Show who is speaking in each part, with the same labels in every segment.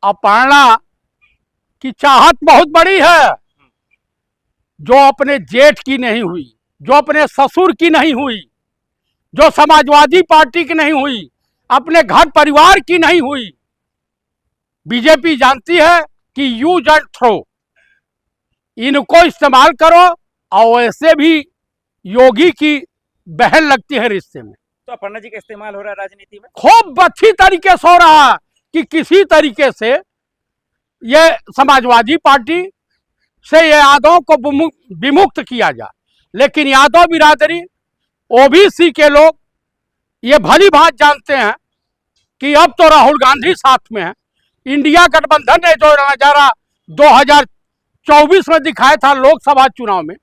Speaker 1: अपर्णा की चाहत बहुत बड़ी है, जो अपने जेठ की नहीं हुई, जो अपने ससुर की नहीं हुई, जो समाजवादी पार्टी की नहीं हुई, अपने घर परिवार की नहीं हुई। बीजेपी जानती है कि यूज एंड थ्रो, इनको इस्तेमाल करो। और ऐसे भी योगी की बहन लगती है रिश्ते में।
Speaker 2: तो अपर्णा जी का इस्तेमाल हो रहा है राजनीति में,
Speaker 1: खूब अच्छी तरीके से हो रहा है कि किसी तरीके से ये समाजवादी पार्टी से ये यादव को विमुक्त किया जाए। लेकिन यादव बिरादरी, ओबीसी के लोग ये भली भांति जानते हैं कि अब तो राहुल गांधी साथ में है। इंडिया गठबंधन ने जो नजारा 2024 में दिखाया था लोकसभा चुनाव में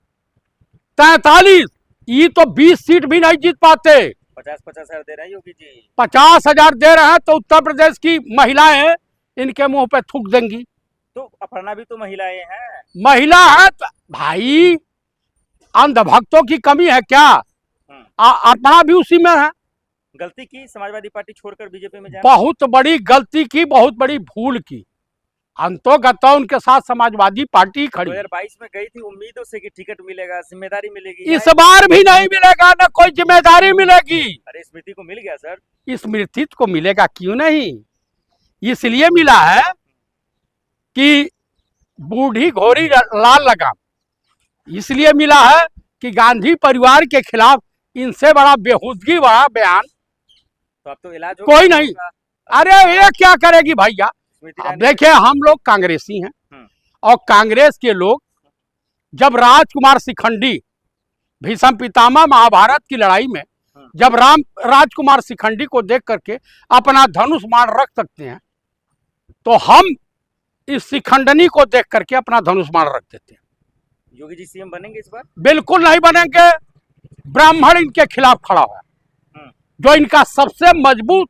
Speaker 1: 43, ये तो 20 सीट भी नहीं जीत पाते।
Speaker 2: 50-50 हजार दे रहे हैं योगी जी,
Speaker 1: 50,000 दे रहे हैं तो उत्तर प्रदेश की महिलाएं इनके मुंह पे थूक देंगी।
Speaker 2: तो अपर्णा भी तो महिलाएं हैं।
Speaker 1: महिला है तो भाई अंधभक्तों की कमी है क्या? अपर्णा भी उसी में है।
Speaker 2: गलती की समाजवादी पार्टी छोड़कर बीजेपी में जाना,
Speaker 1: बहुत बड़ी गलती की, बहुत बड़ी भूल की। अंतोगत उनके साथ समाजवादी पार्टी खड़ी।
Speaker 2: 2022 में गई थी उम्मीदों से कि टिकट मिलेगा, जिम्मेदारी मिलेगी।
Speaker 1: इस बार भी नहीं मिलेगा, न कोई जिम्मेदारी मिलेगी।
Speaker 2: अरे स्मृति को मिल गया सर।
Speaker 1: स्मृति को मिलेगा क्यों नहीं? इसलिए मिला है कि बूढ़ी घोड़ी लाल लगाम, इसलिए मिला है कि गांधी परिवार के खिलाफ इनसे बड़ा बेहूदगी वाला बयान
Speaker 2: तो अब तो इलाज
Speaker 1: कोई नहीं। अरे ये क्या करेगी भैया? अब देखिए, हम लोग कांग्रेसी हैं और कांग्रेस के लोग जब राजकुमार शिखंडी, भीष्म पितामह महाभारत की लड़ाई में जब राजकुमार शिखंडी को देख करके अपना धनुष बाण रख सकते हैं, तो हम इस शिखंडनी को देख करके अपना धनुष बाण रख देते हैं।
Speaker 2: योगी जी सीएम बनेंगे इस बार?
Speaker 1: बिल्कुल नहीं बनेंगे। ब्राह्मण इनके खिलाफ खड़ा हुआ है, जो इनका सबसे मजबूत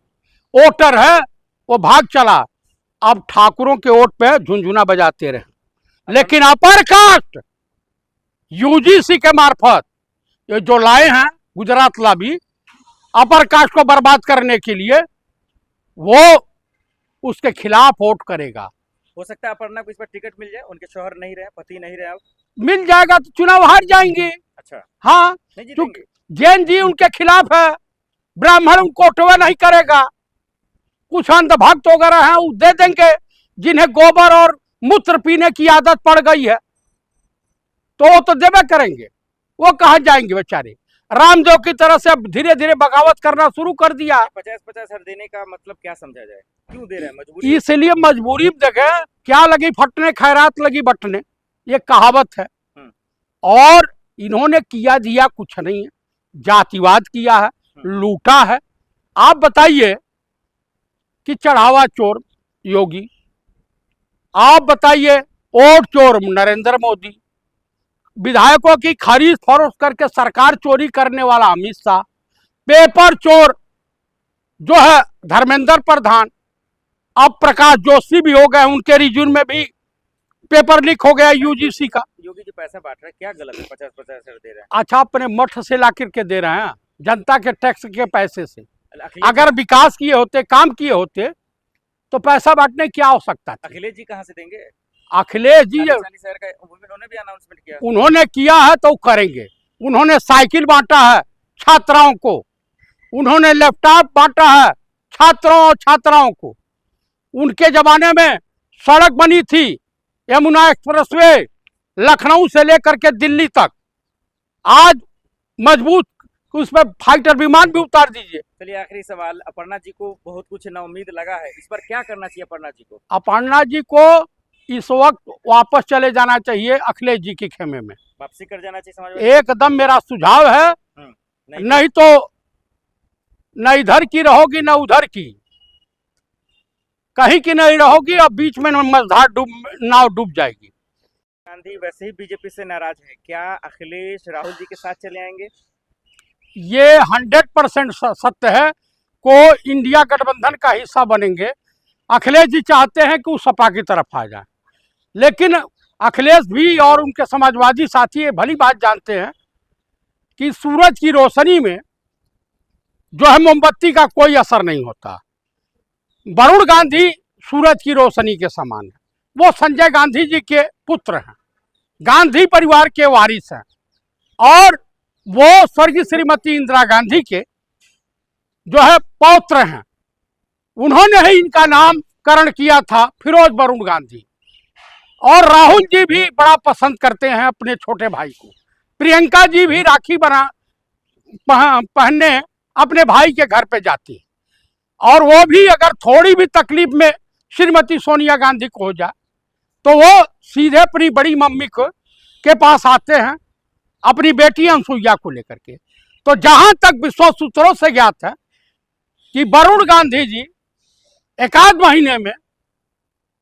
Speaker 1: वोटर है वो भाग चला। अब ठाकुरों के वोट पे झुनझुना बजाते रहे। लेकिन अपर कास्ट यूजीसी के मार्फत ये जो लाए हैं गुजरात लाबी अपर कास्ट को बर्बाद करने के लिए, वो उसके खिलाफ वोट करेगा।
Speaker 2: हो सकता है अपर्णा को इस बार टिकट मिल जाए, उनके शौहर नहीं रहे, पति नहीं रहे, अब
Speaker 1: मिल जाएगा तो चुनाव हार जाएंगे।
Speaker 2: अच्छा,
Speaker 1: हाँ,
Speaker 2: क्योंकि
Speaker 1: जैन जी उनके खिलाफ है, ब्राह्मण उनको टोवा नहीं करेगा। कुछ अंधभक्त वगैरह हैं, वो दे देंगे जिन्हें गोबर और मूत्र पीने की आदत पड़ गई है, तो वो तो देवे करेंगे। वो कहाँ जाएंगे बेचारे? रामदेव की तरह से अब धीरे धीरे बगावत करना शुरू कर दिया।
Speaker 2: 50-50 हजार देने का मतलब क्या समझा जाए? क्यों दे रहे हैं? मजबूरी?
Speaker 1: इसलिए मजबूरी देखे, क्या लगी फटने खैरात लगी बटने, ये कहावत है। और इन्होंने किया दिया कुछ नहीं है, जातिवाद किया है, लूटा है। आप बताइए कि चढ़ावा चोर योगी, आप बताइए वोट चोर नरेंद्र मोदी, विधायकों की खरीद फरोख्त करके सरकार चोरी करने वाला अमित शाह, पेपर चोर जो है धर्मेंद्र प्रधान, अब प्रकाश जोशी भी हो गए, उनके रिज्यूम में भी पेपर लीक हो गया यूजीसी का।
Speaker 2: योगी जी पैसा बांट रहे हैं, क्या गलत है? 50-50 हजार दे रहे हैं।
Speaker 1: अच्छा, अपने मठ से ला करके दे रहे हैं, जनता के टैक्स के पैसे से। अगर विकास किए होते, काम किए होते, तो पैसा बांटने की आवश्यकता थी।
Speaker 2: अखिलेश जी कहाँ से देंगे?
Speaker 1: अखिलेश जी
Speaker 2: उन्होंने भी अनाउंसमेंट किया,
Speaker 1: उन्होंने किया है तो करेंगे। उन्होंने साइकिल बांटा है छात्राओं को, उन्होंने लैपटॉप बांटा है छात्रों और छात्राओं को। उनके जमाने में सड़क बनी थी, यमुना एक्सप्रेसवे, लखनऊ से लेकर के दिल्ली तक। आज मजबूत उसमें फाइटर विमान भी उतार दीजिए।
Speaker 2: चलिए आखिरी सवाल, अपर्णा जी को बहुत कुछ ना उम्मीद लगा है, इस पर क्या करना चाहिए अपर्णा जी को?
Speaker 1: अपर्णा जी को इस वक्त वापस चले जाना चाहिए अखिलेश जी के खेमे में,
Speaker 2: वापसी कर जाना चाहिए समाजवादी।
Speaker 1: एकदम मेरा सुझाव है। नहीं तो न इधर की रहोगी न उधर की, कहीं की नहीं रहोगी और बीच में मझधार नाव डूब जाएगी।
Speaker 2: गांधी वैसे ही बीजेपी से नाराज है, क्या अखिलेश राहुल जी के साथ चले आएंगे?
Speaker 1: ये 100% सत्य है, को इंडिया गठबंधन का हिस्सा बनेंगे। अखिलेश जी चाहते हैं कि वो सपा की तरफ आ जाए, लेकिन अखिलेश भी और उनके समाजवादी साथी ये भली बात जानते हैं कि सूरज की रोशनी में जो है मोमबत्ती का कोई असर नहीं होता। वरुण गांधी सूरज की रोशनी के समान है। वो संजय गांधी जी के पुत्र हैं, गांधी परिवार के वारिस हैं, और वो स्वर्गीय श्रीमती इंदिरा गांधी के जो है पौत्र हैं। उन्होंने ही इनका नामकरण किया था फिरोज वरुण गांधी। और राहुल जी भी बड़ा पसंद करते हैं अपने छोटे भाई को। प्रियंका जी भी राखी पहनने अपने भाई के घर पे जाती है, और वो भी अगर थोड़ी भी तकलीफ में श्रीमती सोनिया गांधी को हो जाए तो वो सीधे अपनी बड़ी मम्मी के पास आते हैं अपनी बेटी अनसुईया को लेकर के। तो जहां तक विश्व सूत्रों से ज्ञात है कि वरुण गांधी जी एकाध महीने में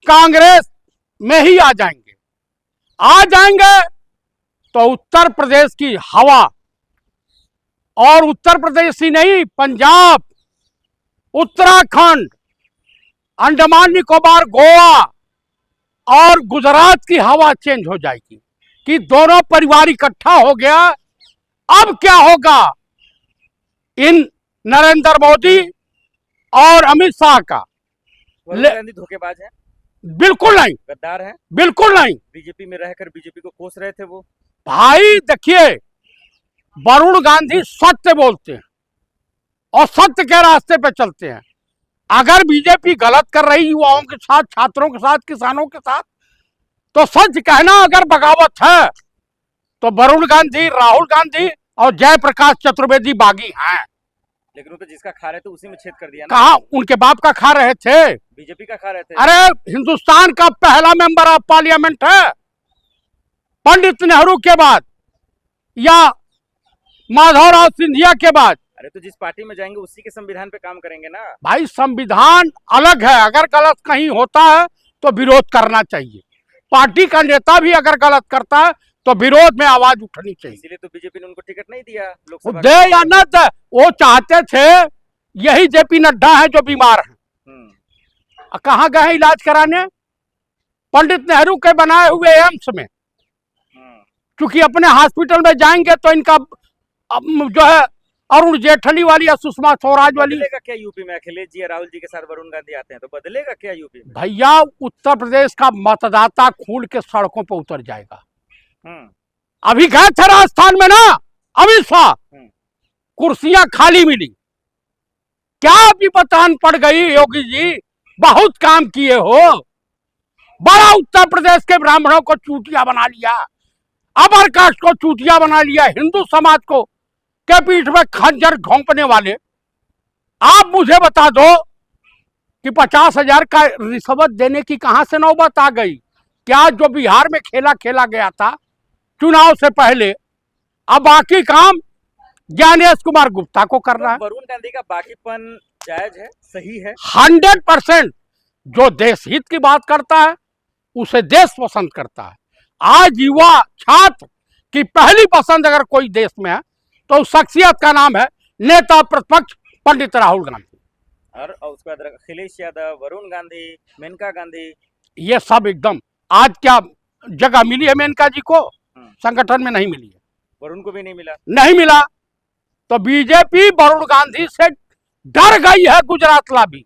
Speaker 1: कांग्रेस में ही आ जाएंगे तो उत्तर प्रदेश की हवा, और उत्तर प्रदेश ही नहीं, पंजाब, उत्तराखंड, अंडमान निकोबार, गोवा और गुजरात की हवा चेंज हो जाएगी कि दोनों परिवार इकट्ठा हो गया। अब क्या होगा इन नरेंद्र मोदी और अमित शाह का?
Speaker 2: वरुण गांधी धोखेबाज है?
Speaker 1: बिल्कुल नहीं,
Speaker 2: गद्दार है?
Speaker 1: बिल्कुल नहीं।
Speaker 2: बीजेपी में रहकर बीजेपी को कोस रहे थे वो।
Speaker 1: भाई देखिए, वरुण गांधी सत्य बोलते हैं और सत्य के रास्ते पे चलते हैं। अगर बीजेपी गलत कर रही युवाओं के साथ, छात्रों के साथ, किसानों के साथ, तो सच कहना अगर बगावत है तो वरुण गांधी, राहुल गांधी और जयप्रकाश चतुर्वेदी बागी हैं।
Speaker 2: लेकिन वो तो जिसका खा रहे थे उसी में छेद कर दिया ना।
Speaker 1: कहा उनके बाप का खा रहे थे?
Speaker 2: बीजेपी का खा रहे थे।
Speaker 1: अरे हिंदुस्तान का पहला मेंबर ऑफ पार्लियामेंट है, पंडित नेहरू के बाद या माधवराव सिंधिया के बाद।
Speaker 2: अरे तो जिस पार्टी में जाएंगे उसी के संविधान पे काम करेंगे ना।
Speaker 1: भाई संविधान अलग है, अगर गलत कहीं होता है तो विरोध करना चाहिए। पार्टी का नेता भी अगर गलत करता है तो विरोध में आवाज उठनी चाहिए।
Speaker 2: इसीलिए तो बीजेपी ने उनको टिकट नहीं दिया
Speaker 1: वो
Speaker 2: लोकसभा
Speaker 1: दे या न दे, वो चाहते थे। यही जेपी नड्डा है जो बीमार है, कहाँ गए इलाज कराने? पंडित नेहरू के बनाए हुए एम्स में। क्योंकि अपने हॉस्पिटल में जाएंगे तो इनका जो है अरुण जेटली वाली या सुषमा स्वराज वाली।
Speaker 2: बदलेगा क्या यूपी में? अखिलेश जी या राहुल जी के साथ वरुण गांधी आते हैं तो बदलेगा क्या यूपी में?
Speaker 1: भैया उत्तर प्रदेश का मतदाता खुल के सड़कों पर उतर जाएगा। अभी गए थे राजस्थान में ना अमित शाह, कुर्सियां खाली मिली। क्या अभी पतान पड़ गई? योगी जी बहुत काम किए हो, बड़ा उत्तर प्रदेश के ब्राह्मणों को चूतिया बना लिया, अपर कास्ट को चूतिया बना लिया, हिंदू समाज को के पीठ में खंजर घोंपने वाले। आप मुझे बता दो कि 50,000 का रिश्वत देने की कहां से नौबत आ गई? क्या जो बिहार में खेला गया था चुनाव से पहले, अब बाकी काम ज्ञानेश कुमार गुप्ता को करना है।
Speaker 2: वरुण गांधी का बाकीपन जायज है, सही है?
Speaker 1: 100%। जो देश हित की बात करता है उसे देश पसंद करता है। आज युवा छात्र की पहली पसंद अगर कोई देश में है तो उस शख्सियत का नाम है नेता प्रतिपक्ष पंडित राहुल गांधी।
Speaker 2: और उसके बाद अखिलेश यादव, वरुण गांधी, मेनका गांधी,
Speaker 1: ये सब एकदम। आज क्या जगह मिली है मेनका जी को? संगठन में नहीं मिली है।
Speaker 2: वरुण को भी नहीं मिला?
Speaker 1: नहीं मिला। तो बीजेपी वरुण गांधी से डर गई है गुजरात लाबी।